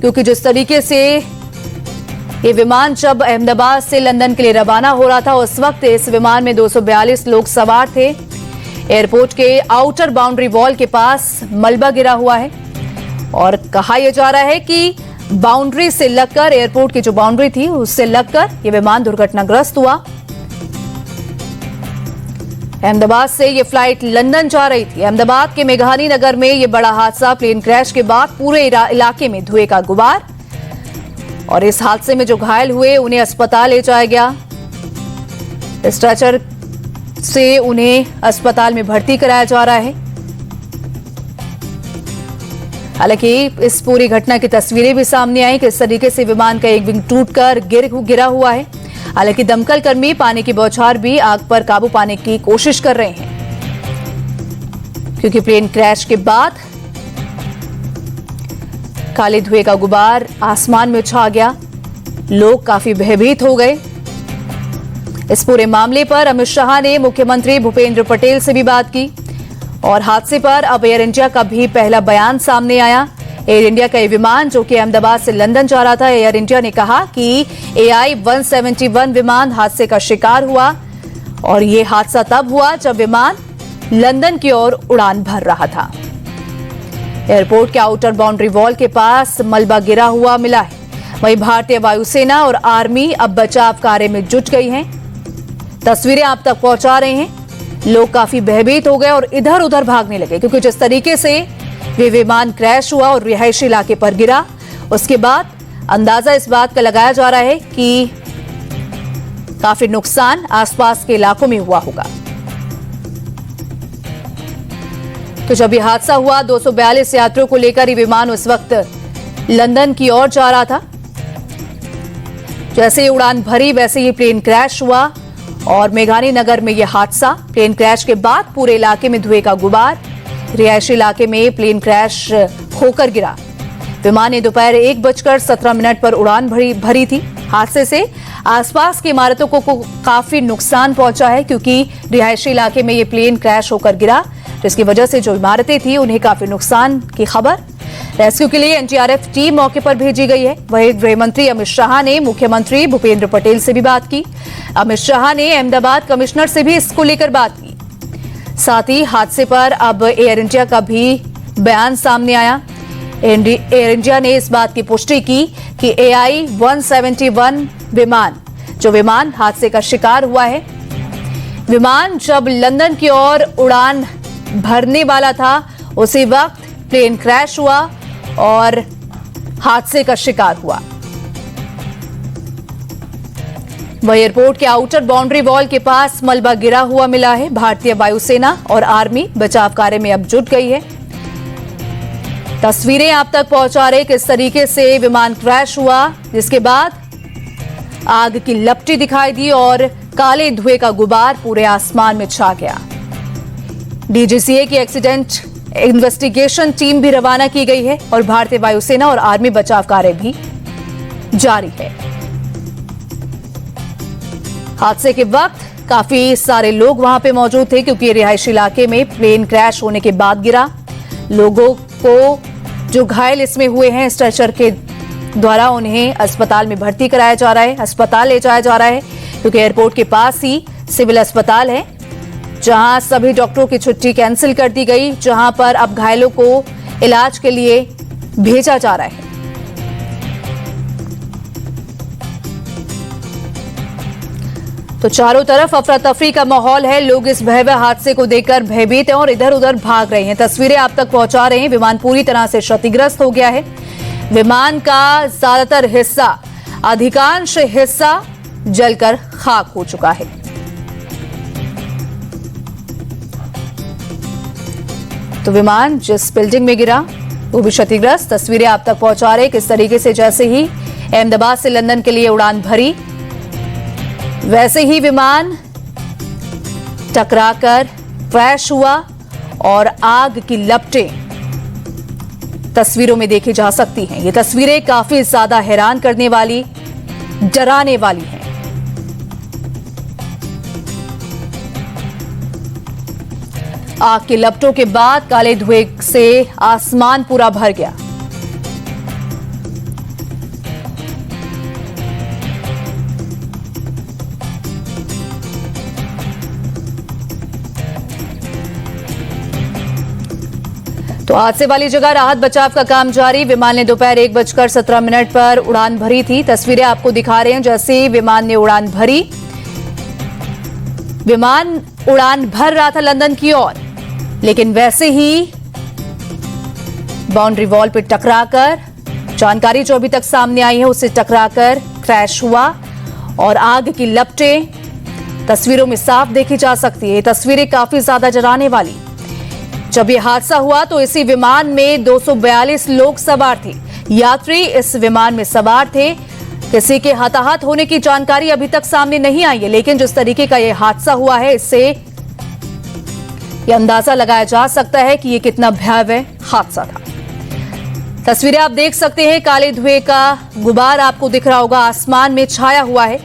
क्योंकि जिस तरीके से ये विमान जब अहमदाबाद से लंदन के लिए रवाना हो रहा था, उस वक्त इस विमान में 242 लोग सवार थे। एयरपोर्ट के आउटर बाउंड्री वॉल के पास मलबा गिरा हुआ है और कहा यह जा रहा है कि बाउंड्री से लगकर, एयरपोर्ट की जो बाउंड्री थी उससे लगकर ये विमान दुर्घटनाग्रस्त हुआ। अहमदाबाद से ये फ्लाइट लंदन जा रही थी। अहमदाबाद के मेघानी नगर में ये बड़ा हादसा, प्लेन क्रैश के बाद पूरे इलाके में धुएं का गुबार और इस हादसे में जो घायल हुए उन्हें अस्पताल ले जाया गया। स्ट्रेचर से उन्हें अस्पताल में भर्ती कराया जा रहा है। हालांकि इस पूरी घटना की तस्वीरें भी सामने आई, किस तरीके से विमान का एक विंग टूटकर गिरा हुआ है। हालांकि दमकल कर्मी पानी की बौछार भी आग पर काबू पाने की कोशिश कर रहे हैं, क्योंकि प्लेन क्रैश के बाद काले धुएं का गुबार आसमान में छा गया। लोग काफी भयभीत हो गए। इस पूरे मामले पर अमित शाह ने मुख्यमंत्री भूपेंद्र पटेल से भी बात की और हादसे पर अब एयर इंडिया का भी पहला बयान सामने आया। एयर इंडिया का ये विमान जो कि अहमदाबाद से लंदन जा रहा था, एयर इंडिया ने कहा कि AI-171 विमान हादसे का शिकार हुआ और ये हादसा तब हुआ जब विमान लंदन की ओर उड़ान भर रहा था। एयरपोर्ट के आउटर बाउंड्री वॉल के पास मलबा गिरा हुआ मिला है। वहीं भारतीय वायुसेना और आर्मी अब बचाव कार्य में जुट गई हैं। तस्वीरें आप तक पहुंचा रहे हैं। लोग काफी भयभीत हो गए और इधर उधर भागने लगे, क्योंकि जिस तरीके से वे विमान क्रैश हुआ और रिहायशी इलाके पर गिरा, उसके बाद अंदाजा इस बात का लगाया जा रहा है कि काफी नुकसान आसपास के इलाकों में हुआ होगा। तो जब यह हादसा हुआ, 242 यात्रियों को लेकर ये विमान उस वक्त लंदन की ओर जा रहा था। जैसे ही उड़ान भरी वैसे ही प्लेन क्रैश हुआ और मेघानी नगर में यह हादसा। प्लेन क्रैश के बाद पूरे इलाके में धुएं का गुबार। रिहायशी इलाके में प्लेन क्रैश होकर गिरा। विमान ने दोपहर 1:17 पर उड़ान भरी थी। हादसे से आसपास की इमारतों को काफी नुकसान पहुंचा है, क्योंकि रिहायशी इलाके में यह प्लेन क्रैश होकर गिरा, जिसकी वजह से जो इमारतें थी उन्हें काफी नुकसान की खबर। रेस्क्यू के लिए एनडीआरएफ टीम मौके पर भेजी गई है। वहीं गृह मंत्री अमित शाह ने मुख्यमंत्री भूपेंद्र पटेल से भी बात की। अमित शाह ने अहमदाबाद कमिश्नर से भी इसको लेकर बात की। साथ ही हादसे पर अब एयर इंडिया का भी बयान सामने आया। एयर इंडिया ने इस बात की पुष्टि की कि AI-171 विमान हादसे का शिकार हुआ है। विमान जब लंदन की ओर उड़ान भरने वाला था, उसी वक्त प्लेन क्रैश हुआ और हादसे का शिकार हुआ। वह एयरपोर्ट के आउटर बाउंड्री वॉल के पास मलबा गिरा हुआ मिला है। भारतीय वायुसेना और आर्मी बचाव कार्य में अब जुट गई है। तस्वीरें आप तक पहुंचा रहे किस तरीके से विमान क्रैश हुआ, जिसके बाद आग की लपटें दिखाई दी और काले धुएं का गुबार पूरे आसमान में छा गया। DGCA की एक्सीडेंट इन्वेस्टिगेशन टीम भी रवाना की गई है और भारतीय वायुसेना और आर्मी बचाव कार्य भी जारी है। हादसे के वक्त काफी सारे लोग वहां पे मौजूद थे, क्योंकि रिहायशी इलाके में प्लेन क्रैश होने के बाद गिरा। लोगों को जो घायल इसमें हुए हैं, स्ट्रेचर के द्वारा उन्हें अस्पताल में भर्ती कराया जा रहा है, अस्पताल ले जाया जा रहा है, क्योंकि एयरपोर्ट के पास ही सिविल अस्पताल है, जहां सभी डॉक्टरों की छुट्टी कैंसिल कर दी गई, जहां पर अब घायलों को इलाज के लिए भेजा जा रहा है। तो चारों तरफ अफरा तफरी का माहौल है। लोग इस भयावह हादसे को देखकर भयभीत हैं और इधर उधर भाग रहे हैं। तस्वीरें आप तक पहुंचा रहे हैं। विमान पूरी तरह से क्षतिग्रस्त हो गया है। विमान का ज्यादातर हिस्सा, अधिकांश हिस्सा जलकर खाक हो चुका है। तो विमान जिस बिल्डिंग में गिरा वो भी क्षतिग्रस्त। तस्वीरें आप तक पहुंचा रहे किस तरीके से जैसे ही अहमदाबाद से लंदन के लिए उड़ान भरी, वैसे ही विमान टकराकर क्रैश हुआ और आग की लपटें तस्वीरों में देखी जा सकती हैं। ये तस्वीरें काफी ज्यादा हैरान करने वाली, डराने वाली हैं। आग की लपटों के बाद काले धुएं से आसमान पूरा भर गया। तो हादसे वाली जगह राहत बचाव का काम जारी। विमान ने दोपहर 1:17 पर उड़ान भरी थी। तस्वीरें आपको दिखा रहे हैं जैसे विमान ने उड़ान भरी। विमान उड़ान भर रहा था लंदन की ओर, लेकिन वैसे ही बाउंड्री वॉल पर टकराकर, जानकारी जो अभी तक सामने आई है उससे टकराकर क्रैश हुआ और आग की लपटें तस्वीरों में साफ देखी जा सकती है। ये तस्वीरें काफी ज्यादा डराने वाली। जब यह हादसा हुआ तो इसी विमान में 242 लोग सवार थे। यात्री इस विमान में सवार थे। किसी के हताहत होने की जानकारी अभी तक सामने नहीं आई है, लेकिन जिस तरीके का यह हादसा हुआ है इससे यह अंदाजा लगाया जा सकता है कि यह कितना भयावह हादसा था। तस्वीरें आप देख सकते हैं, काले धुएं का गुबार आपको दिख रहा होगा, आसमान में छाया हुआ है।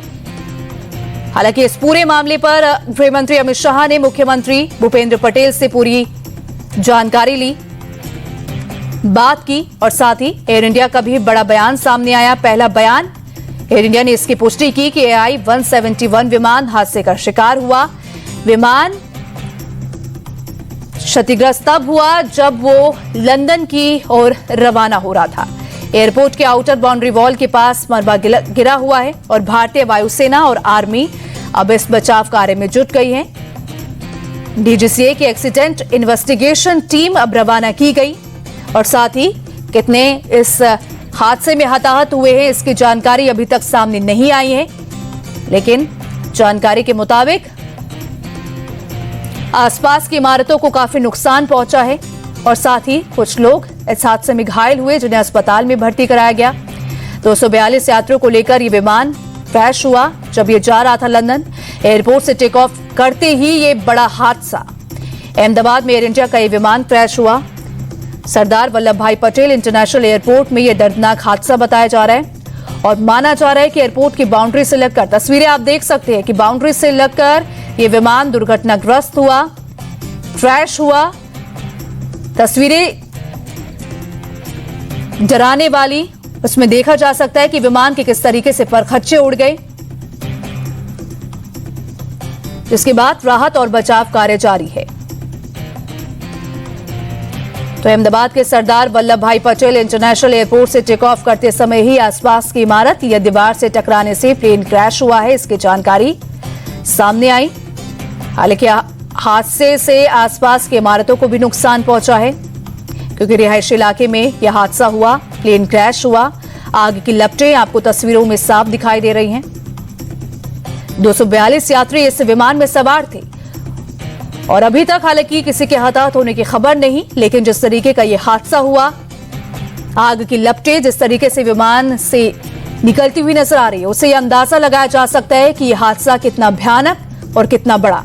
हालांकि इस पूरे मामले पर गृह मंत्री अमित शाह ने मुख्यमंत्री भूपेंद्र पटेल से पूरी जानकारी ली, बात की और साथ ही एयर इंडिया का भी बड़ा बयान सामने आया। पहला बयान, एयर इंडिया ने इसकी पुष्टि की कि AI 171 विमान हादसे का शिकार हुआ। विमान क्षतिग्रस्त तब हुआ जब वो लंदन की ओर रवाना हो रहा था। एयरपोर्ट के आउटर बाउंड्री वॉल के पास मलबा गिरा हुआ है और भारतीय वायुसेना और आर्मी अब इस बचाव कार्य में जुट गई है। DGCA की एक्सीडेंट इन्वेस्टिगेशन टीम अब रवाना की गई और साथ ही कितने इस हादसे में हताहत हुए हैं इसकी जानकारी अभी तक सामने नहीं आई है, लेकिन जानकारी के मुताबिक आसपास की इमारतों को काफी नुकसान पहुंचा है और साथ ही कुछ लोग इस हादसे में घायल हुए जिन्हें अस्पताल में भर्ती कराया गया। 242 यात्रियों को लेकर यह विमान क्रैश हुआ जब ये जा रहा था लंदन। एयरपोर्ट से टेक ऑफ करते ही ये बड़ा हादसा। अहमदाबाद में एयर इंडिया का ये विमान क्रैश हुआ। सरदार वल्लभ भाई पटेल इंटरनेशनल एयरपोर्ट में यह दर्दनाक हादसा बताया जा रहा है और माना जा रहा है कि एयरपोर्ट की बाउंड्री से लगकर, तस्वीरें आप देख सकते हैं कि बाउंड्री से लगकर यह विमान दुर्घटनाग्रस्त हुआ, क्रैश हुआ। तस्वीरें डराने वाली, उसमें देखा जा सकता है कि विमान के किस तरीके से परखच्चे उड़ गए, जिसके बाद राहत और बचाव कार्य जारी है। तो अहमदाबाद के सरदार वल्लभ भाई पटेल इंटरनेशनल एयरपोर्ट से टेक ऑफ करते समय ही आसपास की इमारत या दीवार से टकराने से प्लेन क्रैश हुआ है, इसकी जानकारी सामने आई। हालांकि हादसे से आसपास की इमारतों को भी नुकसान पहुंचा है क्योंकि रिहायशी इलाके में यह हादसा हुआ, प्लेन क्रैश हुआ। आग की लपटें आपको तस्वीरों में साफ दिखाई दे रही हैं। 242 यात्री इस विमान में सवार थे और अभी तक हालांकि किसी के हताहत होने की खबर नहीं, लेकिन जिस तरीके का यह हादसा हुआ, आग की लपटें जिस तरीके से विमान से निकलती हुई नजर आ रही है, उससे यह अंदाजा लगाया जा सकता है कि यह हादसा कितना भयानक और कितना बड़ा।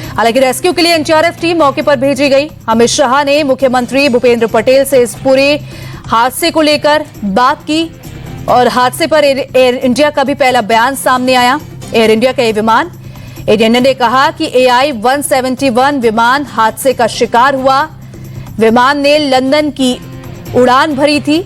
हालांकि रेस्क्यू के लिए NDRF टीम मौके पर भेजी गई। अमित शाह ने मुख्यमंत्री भूपेंद्र पटेल से इस पूरे हादसे को लेकर बात की और हादसे पर एयर इंडिया का भी पहला बयान सामने आया। एयर इंडिया का यह विमान, एयर इंडिया ने कहा कि AI 171 विमान हादसे का शिकार हुआ। विमान ने लंदन की उड़ान भरी थी